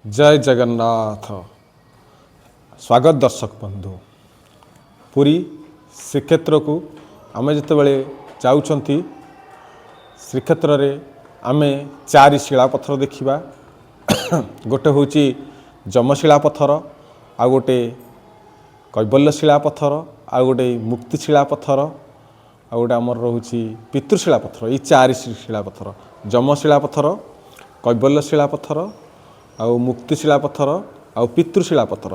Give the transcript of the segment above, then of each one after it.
जय जगन्नाथ। स्वागत दर्शक बंधु। पुरी श्रीक्षेत्र को आम जिते जाऊँगी श्रीक्षेत्र रे आमे चारि शिलापथर देखा। गोटे हूँ जमशिला पथर, आ गोटे कैबल्य शिलापथर, आ गोटे मुक्ति शिलापथर, आ गोटे आमर रोचे पितृशिला पथर। ये चारि शिलापथर जमशिला पथर, कैबल्य शिलापथर, आउ मुक्तिशिला पथर, आउ पितृशिला पथर।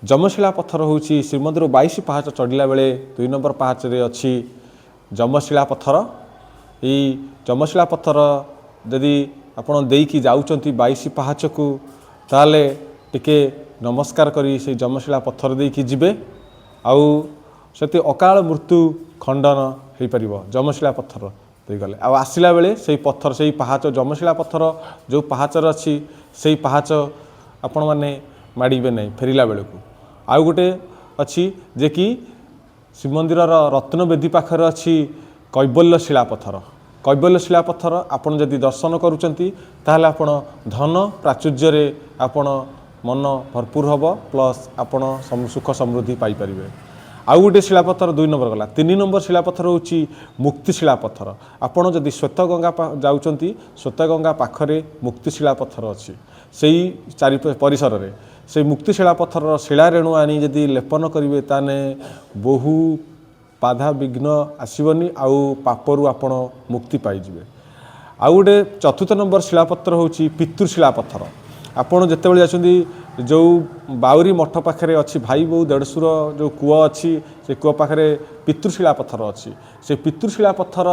जमशिला पथर हूँ श्रीमंदिर 22 पाहाच चढ़ला बेले 2 नंबर पाहाच रे अच्छी जमशिला पथर। ये जमशिला पथर जदि आपण देकी जाउचंती 22 पाहाच को ताले टिके नमस्कार करी से जमशिला पथर देकी जिबे। आउ सेति अकाल मृत्यु खंडन हो पारिबो जमशिला पथर दे गले। आ आसिला बेले से पथर से पाहाच जमशिला पथर जो पाहाचर अच्छी से पाहाच आपण माने माड़े नहीं फेरला बेलू। आउ गोटे अच्छी जे कि श्रीमंदिर रत्नवेदी पाखर अच्छी कैबल्य शिलापथर। कैबल्य शिलापथर आपण जदि दर्शन करुचंती ताहले आपण धन प्राचुर्य आपण मन भरपूर हम प्लस आपण सुख समृद्धि पाई परिबे। आउ गोटे शिलापथर 2 नंबर गला। 3 नंबर शिलापथर हूँ मुक्ति शिलापथर। आपण जदि श्वेतगंगा जाउचंती श्वेतगंगा पाखरे मुक्ति शिलापथर अच्छी से चारि परिसर रे से मुक्ति शिलापथर शिला रेणु आनी जदि लेपन करेंगे ताने बहु बाधा विघ्न आसबनी आउ पापरू आपण मुक्ति पाइबे। आउ गोटे 4th नंबर शिलापथर हूँ पितृशिलापथर। आपण जिते जाती जो बाउरी मठ पाखे अच्छी भाई बो देढ़शुर जो कूଅ अच्छी से कूଅ पाखे पितृशिला पथर अच्छी से पितृशिला पथर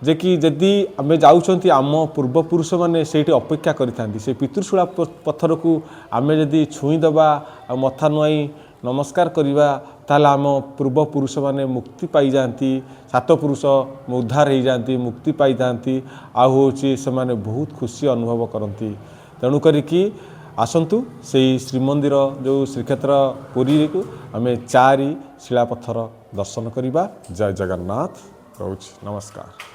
जे कि जदि आम जाऊँच आम पूर्वपुरुष मैंने से अपेक्षा करें से पितृशिला पथर को आम जदि छुईदबा आ मथा नुआई नमस्कार करवा ताल आम पूर्वपुरुष मैंने मुक्ति पाई जाती। 7 पुरुष उद्धार हो जाती मुक्ति पाई जाती। आ हूँ से बहुत खुशी अनुभव करती। तेणु करिकी आसंतु से श्रीमंदिर जो श्रीक्षेत्र पुरी को आम 4 शिलापथर दर्शन करवा। जय जगन्नाथ। रोच नमस्कार।